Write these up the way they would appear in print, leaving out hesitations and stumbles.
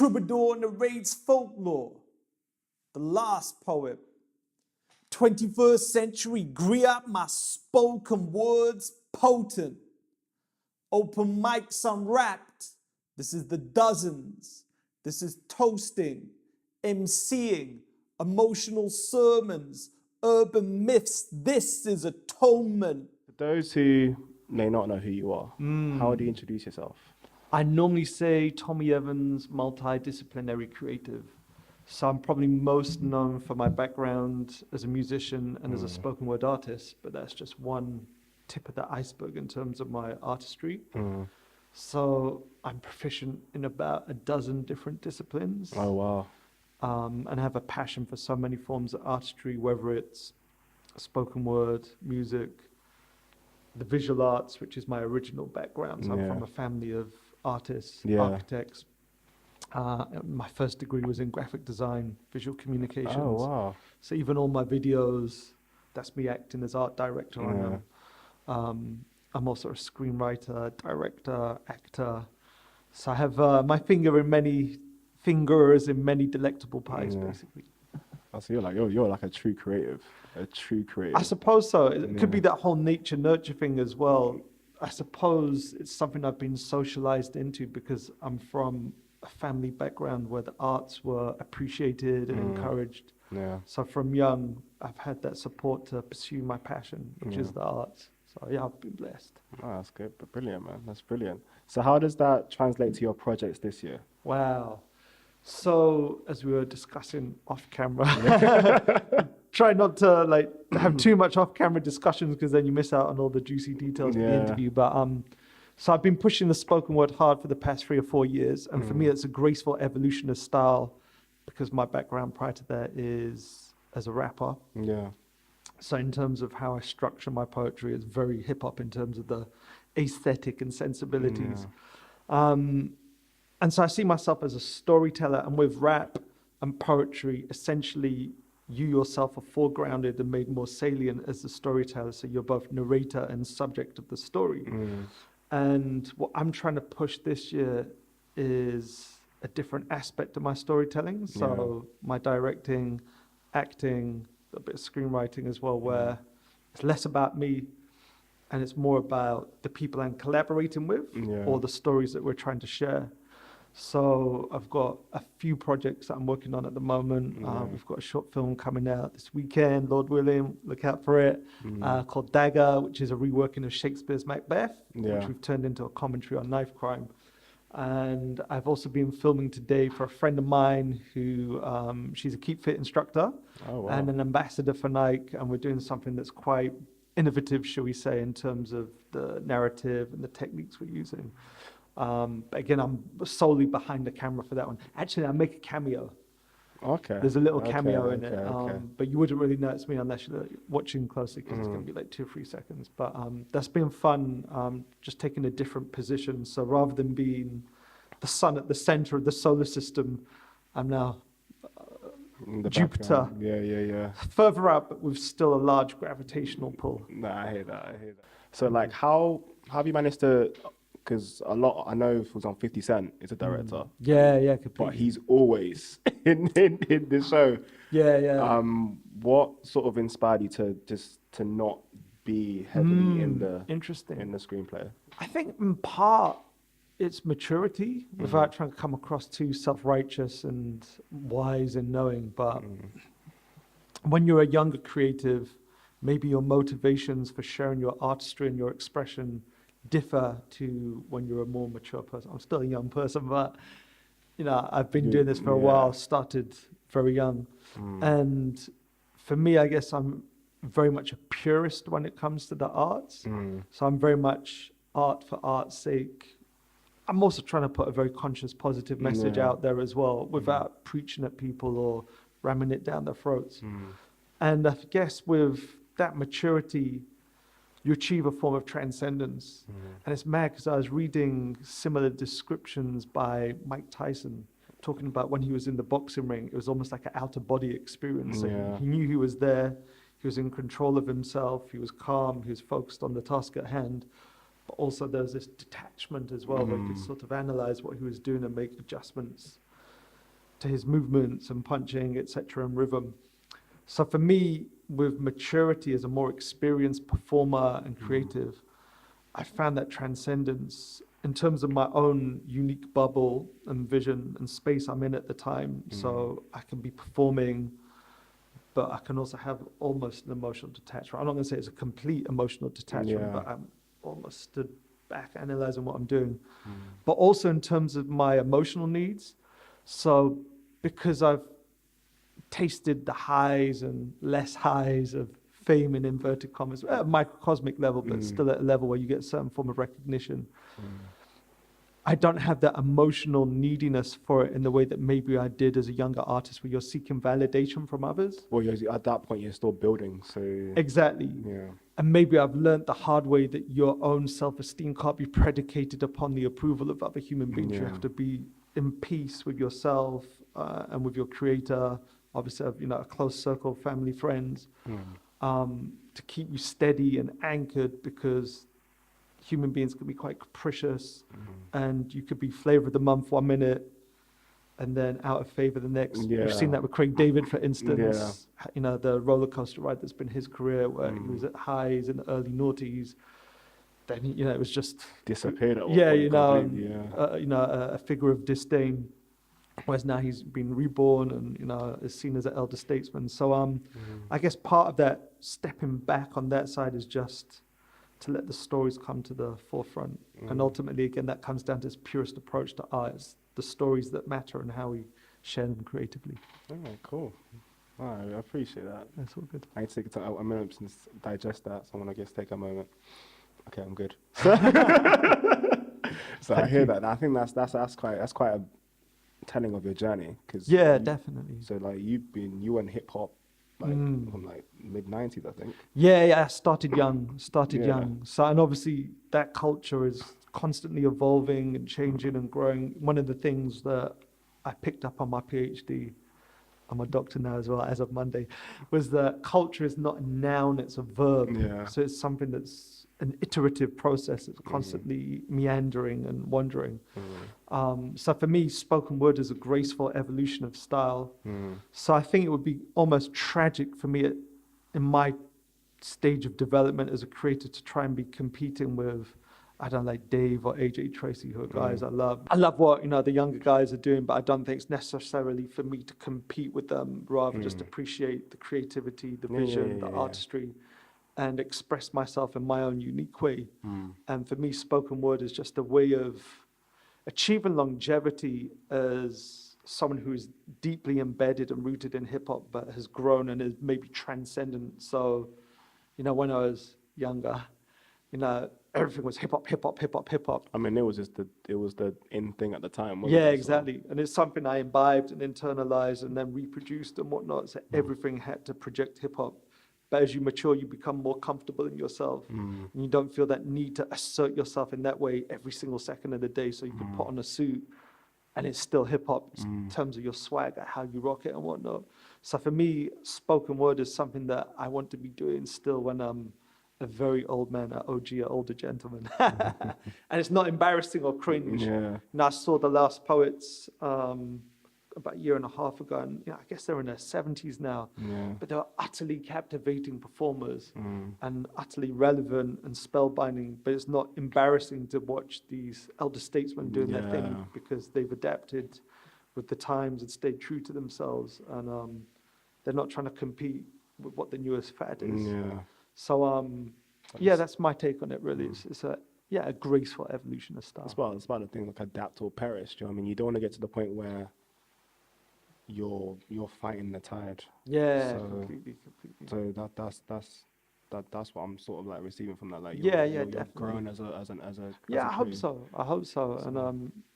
troubadour narrates folklore. The last poet. 21st century griot, my spoken words potent. Open mics unwrapped. This is the dozens. This is toasting, emceeing, emotional sermons, urban myths. This is atonement. For those who may not know who you are, how do you introduce yourself? I normally say Tommy Evans, multidisciplinary creative. So I'm probably most known for my background as a musician and as a spoken word artist, but that's just one tip of the iceberg in terms of my artistry. So I'm proficient in about a dozen different disciplines. Oh, wow. And have a passion for so many forms of artistry, whether it's spoken word, music, the visual arts, which is my original background. So I'm from a family of artists, architects. My first degree was in graphic design, visual communications. Oh, wow. So even all my videos, that's me acting as art director on them. I'm also a screenwriter, director, actor. So I have my fingers in many delectable pies, basically. Oh, so you're like a true creative. I suppose so. It could be that whole nature nurture thing as well. I suppose it's something I've been socialized into because I'm from a family background where the arts were appreciated and encouraged. So from young, I've had that support to pursue my passion, which is the arts. So yeah, I've been blessed. Oh, that's good. But brilliant, man. That's brilliant. So how does that translate to your projects this year? Wow. So as we were discussing off camera, try not to have too much off camera discussions because then you miss out on all the juicy details of the interview. But so I've been pushing the spoken word hard for the past 3 or 4 years. And for me, it's a graceful evolution of style because my background prior to that is as a rapper. So in terms of how I structure my poetry, it's very hip hop in terms of the aesthetic and sensibilities. And so I see myself as a storyteller, and with rap and poetry, essentially you yourself are foregrounded and made more salient as the storyteller. So you're both narrator and subject of the story. And what I'm trying to push this year is a different aspect of my storytelling. So my directing, acting, a bit of screenwriting as well, where it's less about me and it's more about the people I'm collaborating with or the stories that we're trying to share. So I've got a few projects that I'm working on at the moment. We've got a short film coming out this weekend, Lord willing, look out for it, called Dagger, which is a reworking of Shakespeare's Macbeth, which we've turned into a commentary on knife crime. And I've also been filming today for a friend of mine who, she's a Keep Fit instructor and an ambassador for Nike. And we're doing something that's quite innovative, shall we say, in terms of the narrative and the techniques we're using. But again, I'm solely behind the camera for that one. Actually, I make a cameo. There's a little cameo in it, but you wouldn't really know it's me unless you're watching closely because it's going to be like 2 or 3 seconds. But that's been fun, just taking a different position. So rather than being the sun at the center of the solar system, I'm now Jupiter. Further out, but with still a large gravitational pull. I hear that. So like, how have you managed to? Because I know, for example, 50 Cent is a director. Yeah, completely. But he's always in the show. What sort of inspired you to not be heavily in the screenplay? I think in part it's maturity without trying to come across too self-righteous and wise in knowing. But when you're a younger creative, maybe your motivations for sharing your artistry and your expression differ to when you're a more mature person. I'm still a young person, but I've been doing this for a while, started very young. And for me, I guess I'm very much a purist when it comes to the arts. So I'm very much art for art's sake. I'm also trying to put a very conscious, positive message out there as well without preaching at people or ramming it down their throats. And I guess with that maturity, you achieve a form of transcendence. And it's mad because I was reading similar descriptions by Mike Tyson, talking about when he was in the boxing ring, it was almost like an out-of-body experience. So he knew he was there, he was in control of himself, he was calm, he was focused on the task at hand. But also there was this detachment as well, where he could sort of analyze what he was doing and make adjustments. to his movements and punching, etc., and rhythm. So for me, with maturity as a more experienced performer and creative, I found that transcendence in terms of my own unique bubble and vision and space I'm in at the time. So I can be performing, but I can also have almost an emotional detachment. I'm not going to say it's a complete emotional detachment, but I'm almost stood back analyzing what I'm doing. But also in terms of my emotional needs. So because I've tasted the highs and less highs of fame in inverted commas at a microcosmic level, but still at a level where you get a certain form of recognition. I don't have that emotional neediness for it in the way that maybe I did as a younger artist, where you're seeking validation from others. Well, at that point, you're still building, so... Exactly. Yeah. And maybe I've learned the hard way that your own self-esteem can't be predicated upon the approval of other human beings. You have to be in peace with yourself and with your creator. Obviously, a close circle of family, friends, to keep you steady and anchored, because human beings can be quite capricious, and you could be flavor of the month 1 minute and then out of favor the next. We've seen that with Craig David, for instance. The roller coaster ride that's been his career, where he was at highs in the early noughties. Then it was just disappeared at a figure of disdain. Whereas now he's been reborn and is seen as an elder statesman. So I guess part of that stepping back on that side is just to let the stories come to the forefront. And ultimately, again, that comes down to his purest approach to art. It's the stories that matter and how we share them creatively. Oh, cool. Oh, I appreciate that. That's all good. I need to take a minute to digest that, so I'm going to take a moment. Okay, I'm good. So I hear that. I think that's quite a telling of your journey, because definitely. So like you were in hip hop from like mid-90s, I think. I started young. So, and obviously that culture is constantly evolving and changing and growing. One of the things that I picked up on my PhD, I'm a doctor now as well as of Monday, was that culture is not a noun, it's a verb. So it's something that's an iterative process. It's constantly meandering and wandering. So for me, spoken word is a graceful evolution of style. So I think it would be almost tragic for me in my stage of development as a creator to try and be competing with, I don't know, like Dave or AJ Tracy, who are guys I love. I love what the younger guys are doing, but I don't think it's necessarily for me to compete with them, rather just appreciate the creativity, the vision, the artistry, and express myself in my own unique way. And for me, spoken word is just a way of achieving longevity as someone who is deeply embedded and rooted in hip hop, but has grown and is maybe transcendent. So, when I was younger, everything was hip hop, hip hop, hip hop, hip hop. I mean, it was the in thing at the time. Exactly. And it's something I imbibed and internalized and then reproduced and whatnot. So everything had to project hip hop. But as you mature, you become more comfortable in yourself. And you don't feel that need to assert yourself in that way every single second of the day. So you can put on a suit and it's still hip hop in terms of your swagger, how you rock it and whatnot. So for me, spoken word is something that I want to be doing still when I'm a very old man, an OG, an older gentleman. And it's not embarrassing or cringe. I saw The Last Poets about a year and a half ago, and I guess they're in their 70s now, but they're utterly captivating performers and utterly relevant and spellbinding. But it's not embarrassing to watch these elder statesmen doing their thing, because they've adapted with the times and stayed true to themselves, and they're not trying to compete with what the newest fad is. So that's my take on it, really. It's a graceful evolution of style. It's about the thing, like adapt or perish. Do you know what I mean? You don't want to get to the point where you're fighting the tide. Completely. So that's what I'm sort of like receiving from that. Like you're definitely grown as a I hope so. And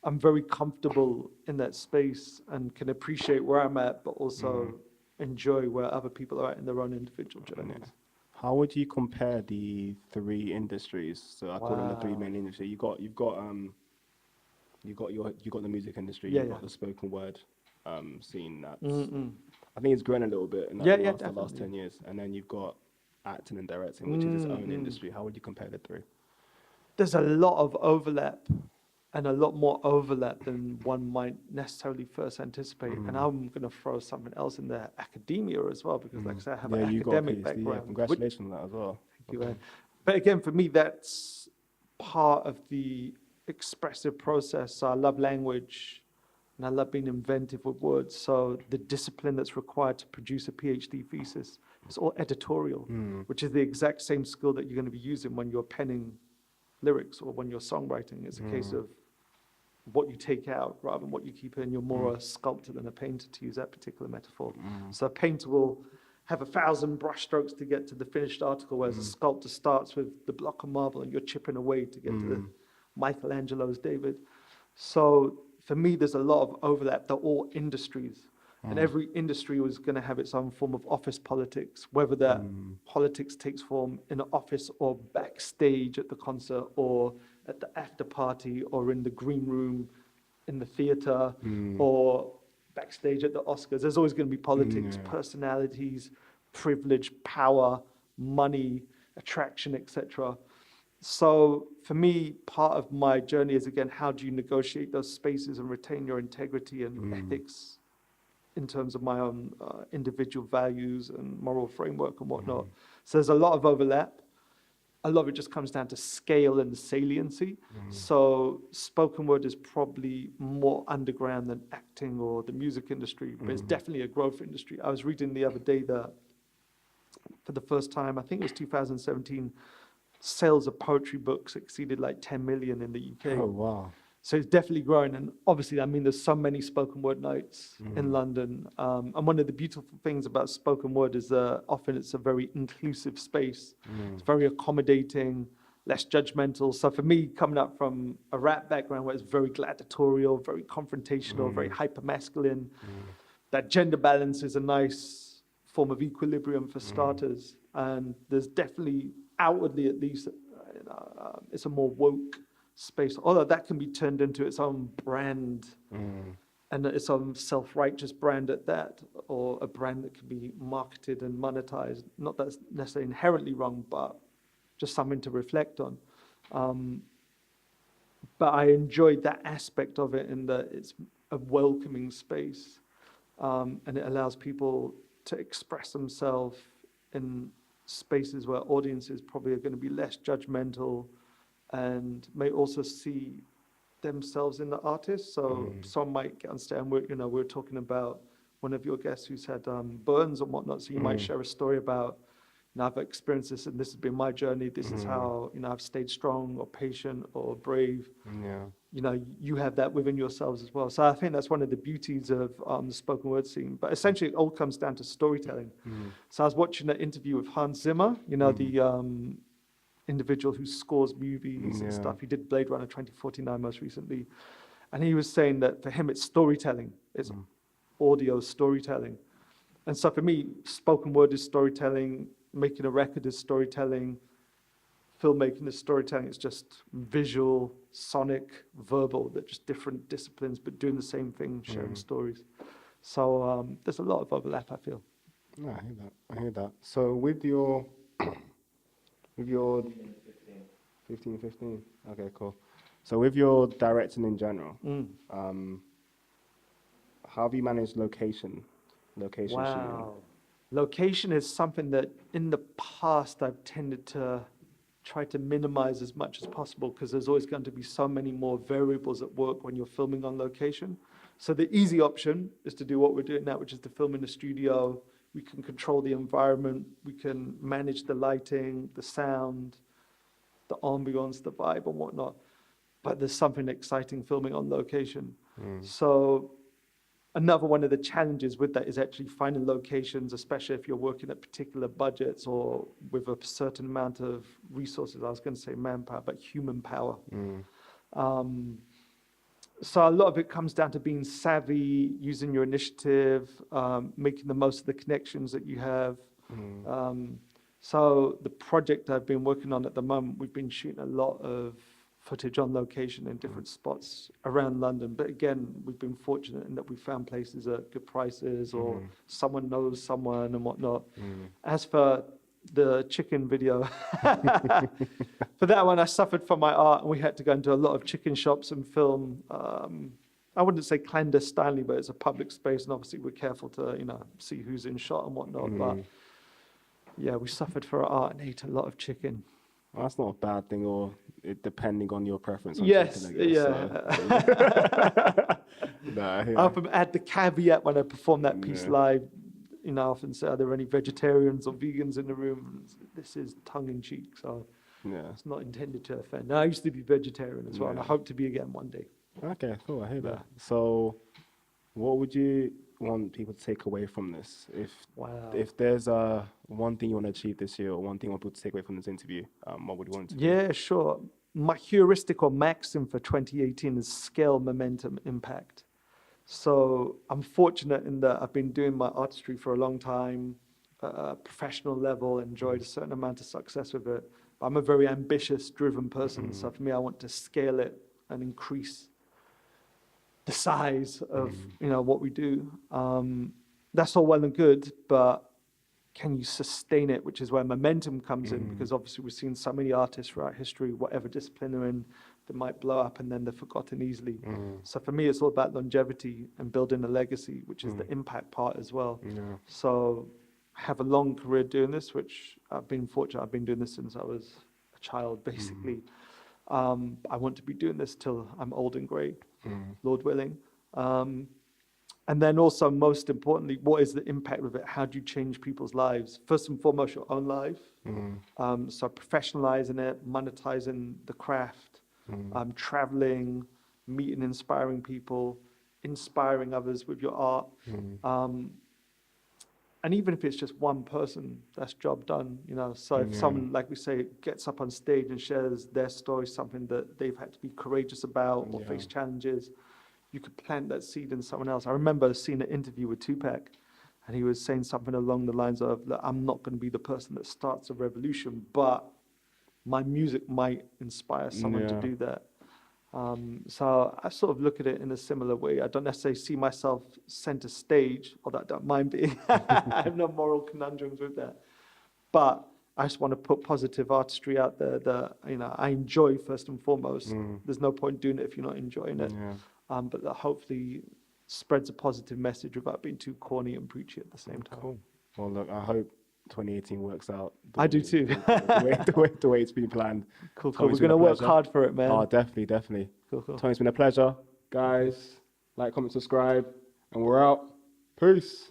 I'm very comfortable in that space and can appreciate where I'm at, but also enjoy where other people are at in their own individual journeys. How would you compare the three industries? So I call them the three main industries. You got the music industry. You've got the spoken word scene. That's I think it's grown a little bit in the last 10 years. And then you've got acting and directing, which is its own industry. How would you compare the three? There's a lot of overlap and a lot more overlap than one might necessarily first anticipate. And I'm going to throw something else in there, academia as well, because like I said, I have an you got a academic PhD. background. Yeah, congratulations on that as well. Thank you, man. But again, for me, that's part of the expressive process. So I love language and I love being inventive with words. So the discipline that's required to produce a PhD thesis is all editorial, which is the exact same skill that you're going to be using when you're penning lyrics or when you're songwriting. It's a case of what you take out rather than what you keep in. You're more a sculptor than a painter, to use that particular metaphor. So a painter will have 1,000 brush strokes to get to the finished article, whereas a sculptor starts with the block of marble and you're chipping away to get to the Michelangelo's David. So for me, there's a lot of overlap. They're all industries. And every industry was going to have its own form of office politics, whether that politics takes form in an office or backstage at the concert or at the after party or in the green room in the theater or backstage at the Oscars. There's always going to be politics, personalities, privilege, power, money, attraction, etc. So for me, part of my journey is, again, how do you negotiate those spaces and retain your integrity and ethics in terms of my own individual values and moral framework and whatnot. So there's a lot of overlap. A lot of it just comes down to scale and saliency. So spoken word is probably more underground than acting or the music industry, but it's definitely a growth industry. I was reading the other day that for the first time, I think it was 2017, sales of poetry books exceeded like 10 million in the UK. Oh, wow. So it's definitely growing. And obviously, I mean, there's so many spoken word nights in London. And one of the beautiful things about spoken word is often it's a very inclusive space. It's very accommodating, less judgmental. So for me, coming up from a rap background where it's very gladiatorial, very confrontational, very hyper-masculine, that gender balance is a nice form of equilibrium for starters. And there's definitely, outwardly at least, it's a more woke space, although that can be turned into its own brand and its own self-righteous brand at that, or a brand that can be marketed and monetized. Not that it's necessarily inherently wrong, but just something to reflect on. But I enjoyed that aspect of it in that it's a welcoming space, and it allows people to express themselves in spaces where audiences probably are going to be less judgmental and may also see themselves in the artist. So some might get on stage, and we're talking about one of your guests who's had burns and whatnot. So you might share a story about, I've experienced this and this has been my journey. This is how, I've stayed strong or patient or brave. You have that within yourselves as well. So I think that's one of the beauties of the spoken word scene. But essentially it all comes down to storytelling. So I was watching an interview with Hans Zimmer, the individual who scores movies and stuff. He did Blade Runner 2049 most recently. And he was saying that for him, it's storytelling. It's audio storytelling. And so for me, spoken word is storytelling, making a record is storytelling, filmmaking is storytelling. It's just visual, sonic, verbal. They're just different disciplines, but doing the same thing, sharing stories. So there's a lot of overlap, I feel. No, I hear that. So with your 15. Okay, cool. So with your directing in general, how have you managed location shooting? Location is something that in the past I've tended to try to minimize as much as possible, because there's always going to be so many more variables at work when you're filming on location. So the easy option is to do what we're doing now, which is to film in the studio. We can control the environment. We can manage the lighting, the sound, the ambience, the vibe and whatnot. But there's something exciting filming on location. So another one of the challenges with that is actually finding locations, especially if you're working at particular budgets or with a certain amount of resources. I was going to say manpower, but human power. So a lot of it comes down to being savvy, using your initiative, making the most of the connections that you have. So the project I've been working on at the moment, we've been shooting a lot of footage on location in different spots around London. But again, we've been fortunate in that we found places at good prices, or someone knows someone and whatnot. As for the chicken video. For that one, I suffered from my art, and we had to go into a lot of chicken shops and film. I wouldn't say clandestinely, but it's a public space, and obviously we're careful to, see who's in shot and whatnot. But yeah, we suffered for our art and ate a lot of chicken. Well, that's not a bad thing, or depending on your preference. On Yes, chicken, I guess, yeah. Yeah. I often add the caveat when I perform that piece live. I often say, are there any vegetarians or vegans in the room? This is tongue in cheek, so it's not intended to offend. I used to be vegetarian as well, and I hope to be again one day. Okay, cool. I hear that. So, what would you want people to take away from this? If there's one thing you want to achieve this year, or one thing you want people to take away from this interview, what would you want it to be? Yeah, sure. My heuristic or maxim for 2018 is scale, momentum, impact. So I'm fortunate in that I've been doing my artistry for a long time, professional level, enjoyed a certain amount of success with it. But I'm a very ambitious, driven person. So for me, I want to scale it and increase the size of what we do. That's all well and good, but can you sustain it? Which is where momentum comes in, because obviously we've seen so many artists throughout history, whatever discipline they're in, that might blow up and then they're forgotten easily. So for me, it's all about longevity and building a legacy, which is the impact part as well. So I have a long career doing this, which I've been fortunate. I've been doing this since I was a child, basically. I want to be doing this till I'm old and grey, Lord willing. And then also, most importantly, what is the impact of it? How do you change people's lives? First and foremost, your own life. So professionalizing it, monetizing the craft, traveling, meeting, inspiring people, inspiring others with your art. And even if it's just one person, that's job done, So if someone, like we say, gets up on stage and shares their story, something that they've had to be courageous about or face challenges, you could plant that seed in someone else. I remember seeing an interview with Tupac, and he was saying something along the lines of, look, I'm not going to be the person that starts a revolution, but my music might inspire someone to do that. So I sort of look at it in a similar way. I don't necessarily see myself center stage, although I don't mind being. I have no moral conundrums with that. But I just want to put positive artistry out there that I enjoy first and foremost. There's no point doing it if you're not enjoying it. But that hopefully spreads a positive message without being too corny and preachy at the same time. Cool. Well, look, I hope 2018 works out. I do too. The way it's been planned. Cool. We're going to work hard for it, man. Oh, definitely. Cool. Tony, it's been a pleasure. Guys, like, comment, subscribe, and we're out. Peace.